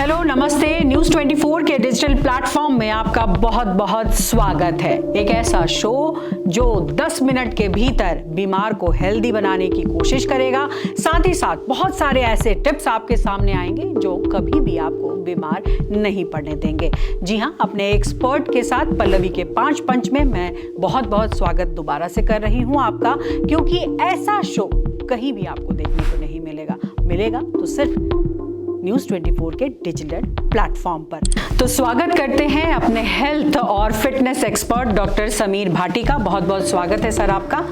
Hello नमस्ते। News 24 के digital platform में आपका बहुत बहुत स्वागत है। एक ऐसा शो जो 10 मिनट के भीतर बीमार को हेल्दी बनाने की कोशिश करेगा, साथ ही साथ बहुत सारे ऐसे टिप्स आपके सामने आएंगे जो कभी भी आपको बीमार नहीं पड़ने देंगे। जी हाँ, अपने एक्सपर्ट के साथ पल्लवी के 5 पंच में मैं बहुत बहुत स्वागत दोबारा से कर रही हूँ आपका, क्योंकि ऐसा शो कहीं भी आपको देखने को नहीं मिलेगा तो सिर्फ न्यूज़ 24 के डिजिटल प्लेटफॉर्म पर। तो स्वागत करते हैं अपने हेल्थ और fitness expert doctor Sameer Bhati का। बहुत बहुत स्वागत है सर आपका।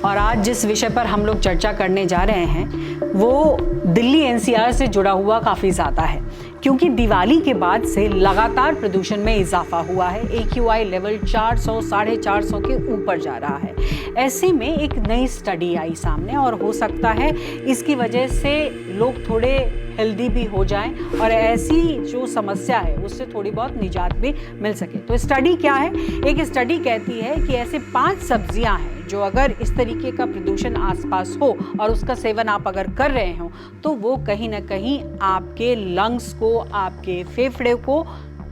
और आज जिस विषय पर हम लोग चर्चा करने जा रहे हैं वो दिल्ली एनसीआर से जुड़ा हुआ काफ़ी ज़्यादा है, क्योंकि दिवाली के बाद से लगातार प्रदूषण में इजाफा हुआ है। AQI लेवल 400 साढ़े 400 के ऊपर जा रहा है। ऐसे में एक नई स्टडी आई सामने और हो सकता है इसकी वजह से लोग थोड़े हेल्दी भी हो जाएं और ऐसी जो समस्या है उससे थोड़ी बहुत निजात भी मिल सके। तो स्टडी क्या है? एक स्टडी कहती है कि ऐसे 5 सब्जियां हैं जो अगर इस तरीके का प्रदूषण आसपास हो और उसका सेवन आप अगर कर रहे हो तो वो कहीं ना कहीं आपके लंग्स को, आपके फेफड़े को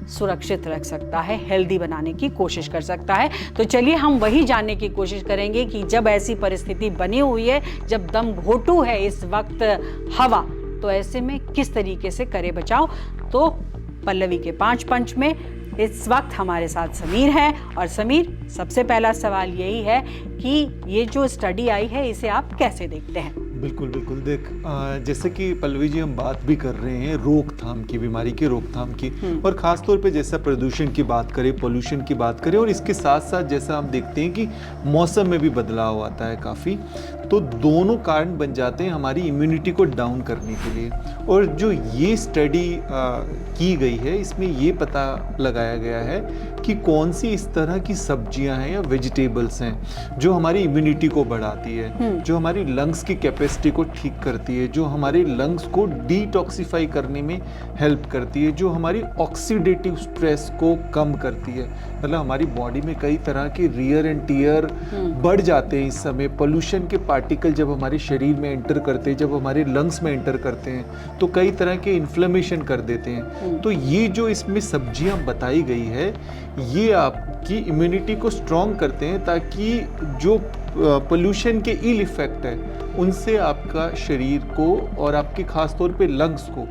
सुरक्षित रख सकता है, हेल्दी बनाने की कोशिश कर सकता है। तो चलिए हम वही जानने की कोशिश करेंगे कि जब ऐसी परिस्थिति बनी हुई है, जब दम घोटू है इस वक्त हवा, तो ऐसे में किस तरीके से करे बचाव। तो पल्लवी के 5 पंच में इस वक्त हमारे साथ समीर है। और समीर, सबसे पहला सवाल यही है कि ये जो स्टडी आई है इसे आप कैसे देखते हैं? बिल्कुल देख, जैसे कि पल्लवी जी हम बात भी कर रहे हैं रोकथाम की, बीमारी की रोकथाम की, और ख़ास तौर पे जैसा प्रदूषण की बात करें, पोल्यूशन की बात करें, और इसके साथ साथ जैसा हम देखते हैं कि मौसम में भी बदलाव आता है काफ़ी, तो दोनों कारण बन जाते हैं हमारी इम्यूनिटी को डाउन करने के लिए। और जो ये स्टडी की गई है इसमें ये पता लगाया गया है कि कौन सी इस तरह की सब्जियां हैं या वेजिटेबल्स हैं जो हमारी इम्यूनिटी को बढ़ाती है, जो हमारी लंग्स की कैपेसिटी को ठीक करती है, जो हमारे लंग्स को डिटॉक्सिफाई करने में हेल्प करती है, जो हमारी ऑक्सीडेटिव स्ट्रेस को कम करती है। मतलब हमारी बॉडी में कई तरह के रियर एंड टीयर बढ़ जाते हैं इस समय। पोल्यूशन के पार्टिकल जब हमारे शरीर में एंटर करते हैं, जब हमारे लंग्स में एंटर करते हैं तो कई तरह के इन्फ्लेमेशन कर देते हैं। तो ये जो इसमें सब्जियां बताई गई है ये आपकी इम्यूनिटी को स्ट्रॉन्ग करते हैं, ताकि जो पोल्यूशन के इल इफेक्ट है उनसे आपका शरीर को और आपके खास तौर पे लंग्स को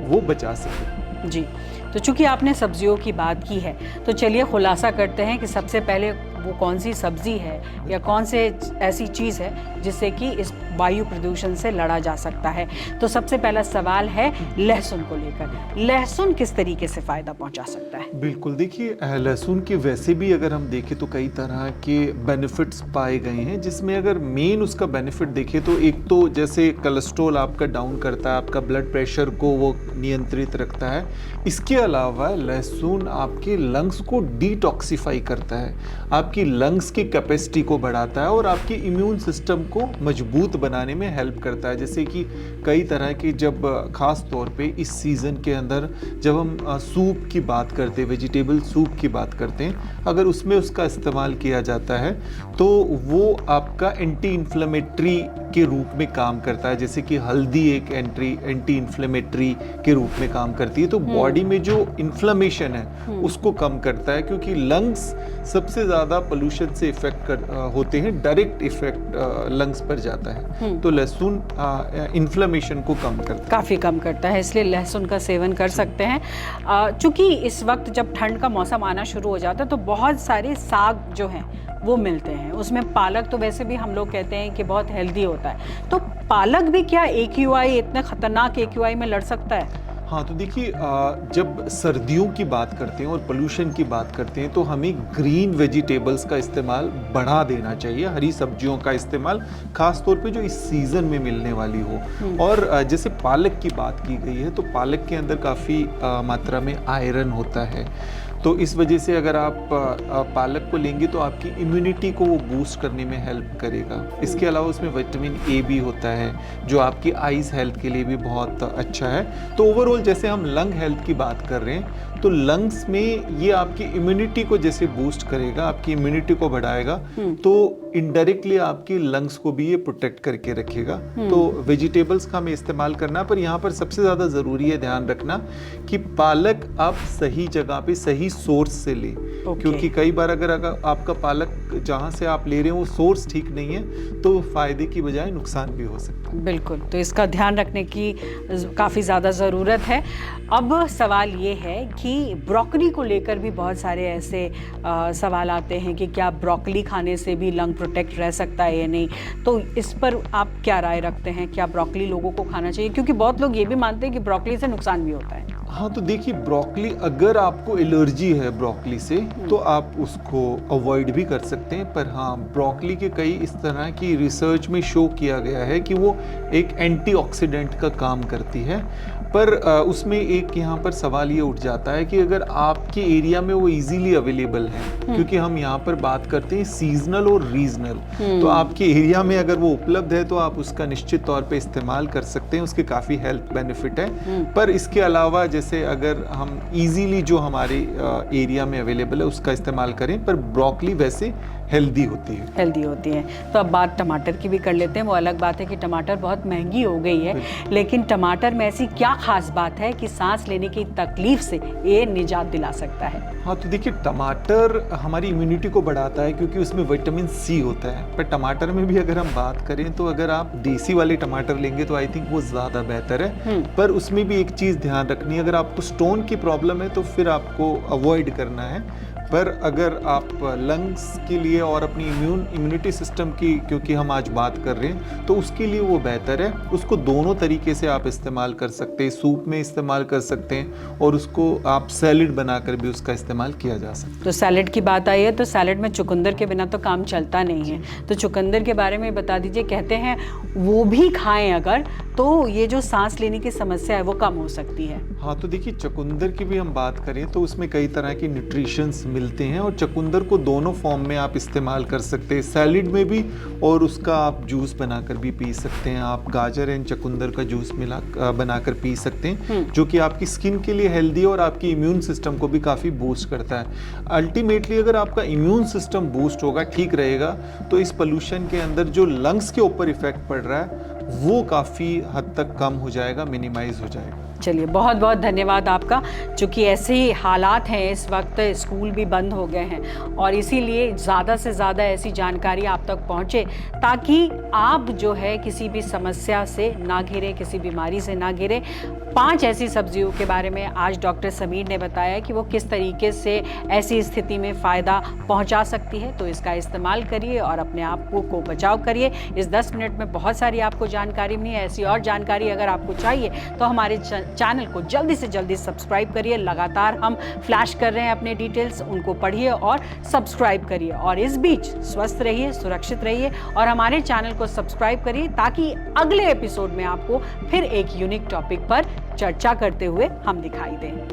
वो बचा सके। जी, तो चूंकि आपने सब्जियों की बात की है तो चलिए खुलासा करते हैं कि सबसे पहले वो कौन सी सब्जी है या कौन से ऐसी चीज़ है जिससे कि इस वायु प्रदूषण से लड़ा जा सकता है। तो सबसे पहला सवाल है लहसुन को लेकर। लहसुन किस तरीके से फ़ायदा पहुंचा सकता है? बिल्कुल, देखिए लहसुन के वैसे भी अगर हम देखें तो कई तरह के बेनिफिट्स पाए गए हैं, जिसमें अगर मेन उसका बेनिफिट देखें तो एक तो जैसे कोलेस्ट्रॉल आपका डाउन करता है, आपका ब्लड प्रेशर को वो नियंत्रित रखता है। इसके अलावा लहसुन आपके लंग्स को डिटॉक्सिफाई करता है, आपकी लंग्स की कैपेसिटी को बढ़ाता है और आपके इम्यून सिस्टम को मजबूत बनाने में हेल्प करता है। जैसे कि कई तरह के, जब खास तौर पे इस सीज़न के अंदर जब हम सूप की बात करते हैं, वेजिटेबल सूप की बात करते हैं, अगर उसमें उसका इस्तेमाल किया जाता है तो वो आपका एंटी इन्फ्लेमेटरी के रूप में काम करता है। जैसे कि हल्दी एक एंटी इन्फ्लेमेटरी के रूप में काम करती है, तो बॉडी में जो इन्फ्लेमेशन है उसको कम करता है, क्योंकि लंग्स सबसे ज़्यादा पोल्यूशन से इफेक्ट होते हैं, डायरेक्ट इफेक्ट लंग्स पर जाता है। तो लहसुन इन्फ्लेमेशन को कम करता है, काफ़ी कम करता है, इसलिए लहसुन का सेवन कर सकते हैं। चूँकि इस वक्त जब ठंड का मौसम आना शुरू हो जाता है तो बहुत सारे साग जो हैं वो मिलते हैं। उसमें पालक तो वैसे भी हम लोग कहते हैं कि बहुत हेल्दी होता है, तो पालक भी क्या AQI, इतने खतरनाक AQI में लड़ सकता है? हाँ, तो देखिए जब सर्दियों की बात करते हैं और पोल्यूशन की बात करते हैं तो हमें ग्रीन वेजिटेबल्स का इस्तेमाल बढ़ा देना चाहिए, हरी सब्जियों का इस्तेमाल, खास तौर पे जो इस सीज़न में मिलने वाली हो। और जैसे पालक की बात की गई है तो पालक के अंदर काफ़ी मात्रा में आयरन होता है, तो इस वजह से अगर आप पालक को लेंगे तो आपकी इम्यूनिटी को वो बूस्ट करने में हेल्प करेगा। इसके अलावा उसमें विटामिन A भी होता है जो आपकी आईज हेल्थ के लिए भी बहुत अच्छा है। तो ओवरऑल जैसे हम लंग हेल्थ की बात कर रहे हैं तो लंग्स में ये आपकी इम्यूनिटी को जैसे बूस्ट करेगा, आपकी इम्यूनिटी को बढ़ाएगा, तो इनडायरेक्टली आपकी लंग्स को भी ये प्रोटेक्ट करके रखेगा। तो वेजिटेबल्स का हमें इस्तेमाल करना, पर यहाँ पर सबसे ज़्यादा ज़रूरी है ध्यान रखना कि पालक आप सही जगह पे सही सोर्स से लें। क्योंकि कई बार अगर आपका पालक जहाँ से आप ले रहे हो वो सोर्स ठीक नहीं है तो फायदे की बजाय नुकसान भी हो सकता है। बिल्कुल, तो इसका ध्यान रखने की काफ़ी ज़्यादा ज़रूरत है। अब सवाल ये है कि ब्रोकली को लेकर भी बहुत सारे ऐसे सवाल आते हैं कि क्या ब्रोकली खाने से भी लंग प्रोटेक्ट रह सकता है या नहीं, तो इस पर आप क्या राय रखते हैं? क्या ब्रोकली लोगों को खाना चाहिए? क्योंकि बहुत लोग ये भी मानते हैं कि ब्रोकली से नुकसान भी होता है। हाँ, तो देखिए ब्रोकली, अगर आपको एलर्जी है ब्रोकली से तो आप उसको अवॉइड भी कर सकते हैं। पर हाँ, ब्रोकली के कई इस तरह की रिसर्च में शो किया गया है कि वो एक एंटीऑक्सीडेंट का काम करती है। पर उसमें एक यहाँ पर सवाल ये उठ जाता है कि अगर आपके एरिया में वो इजीली अवेलेबल है, क्योंकि हम यहाँ पर बात करते हैं सीजनल और रीजनल, तो आपके एरिया में अगर वो उपलब्ध है तो आप उसका निश्चित तौर पे इस्तेमाल कर सकते हैं, उसके काफ़ी हेल्थ बेनिफिट है। पर इसके अलावा जैसे अगर हम इजीली जो हमारे एरिया में अवेलेबल है उसका इस्तेमाल करें, पर ब्रोकली वैसे हेल्दी होती है। तो अब बात टमाटर की भी कर लेते हैं। वो अलग बात है कि टमाटर बहुत महंगी हो गई है, लेकिन टमाटर में ऐसी क्या खास बात है कि सांस लेने की तकलीफ से ये निजात दिला सकता है? हाँ, तो देखिए टमाटर हमारी इम्यूनिटी को बढ़ाता है क्योंकि उसमें विटामिन सी होता है। पर टमाटर में भी अगर हम बात करें तो अगर आप देसी वाले टमाटर लेंगे तो आई थिंक वो ज़्यादा बेहतर है। पर उसमें भी एक चीज़ ध्यान रखनी है, अगर आपको स्टोन की प्रॉब्लम है तो फिर आपको अवॉइड करना है। पर अगर आप लंग्स के लिए और अपनी इम्यूनिटी सिस्टम की, क्योंकि हम आज बात कर रहे हैं, तो उसके लिए वो बेहतर है। उसको दोनों तरीके से आप इस्तेमाल कर सकते हैं, सूप में इस्तेमाल कर सकते हैं और उसको आप सैलेड बनाकर भी उसका इस्तेमाल किया जा सकता है। तो सैलेड की बात आई है तो सैलेड में चुकंदर के बिना तो काम चलता नहीं है, तो चुकंदर के बारे में बता दीजिए। कहते हैं वो भी खाएं अगर तो ये जो सांस लेने की समस्या है वो कम हो सकती है। हाँ, तो देखिए चुकंदर की भी हम बात करें तो उसमें कई तरह के न्यूट्रिशंस मिलते हैं और चुकंदर को दोनों फॉर्म में आप इस्तेमाल कर सकते हैं, सैलेड में भी और उसका आप जूस बनाकर भी पी सकते हैं। आप गाजर एंड चुकंदर का जूस बनाकर पी सकते हैं, जो कि आपकी स्किन के लिए हेल्दी और आपकी इम्यून सिस्टम को भी काफ़ी बूस्ट करता है। अल्टीमेटली अगर आपका इम्यून सिस्टम बूस्ट होगा, ठीक रहेगा, तो इस पोल्यूशन के अंदर जो लंग्स के ऊपर इफेक्ट पड़ रहा है वो काफ़ी हद तक कम हो जाएगा, मिनिमाइज हो जाएगा। चलिए, बहुत बहुत धन्यवाद आपका। चूँकि ऐसे ही हालात हैं इस वक्त, स्कूल भी बंद हो गए हैं और इसीलिए ज़्यादा से ज़्यादा ऐसी जानकारी आप तक पहुँचे ताकि आप जो है किसी भी समस्या से ना घिरे, किसी बीमारी से ना घिरे। 5 ऐसी सब्जियों के बारे में आज डॉक्टर समीर ने बताया कि वो किस तरीके से ऐसी स्थिति में फ़ायदा पहुंचा सकती है, तो इसका इस्तेमाल करिए और अपने आप को बचाव करिए। इस 10 मिनट में बहुत सारी आपको जानकारी मिली है। ऐसी और जानकारी अगर आपको चाहिए तो हमारे चैनल को जल्दी से जल्दी सब्सक्राइब करिए। लगातार हम फ्लैश कर रहे हैं अपने डिटेल्स, उनको पढ़िए और सब्सक्राइब करिए। और इस बीच स्वस्थ रहिए, सुरक्षित रहिए और हमारे चैनल को सब्सक्राइब करिए ताकि अगले एपिसोड में आपको फिर एक यूनिक टॉपिक पर चर्चा करते हुए हम दिखाई दें।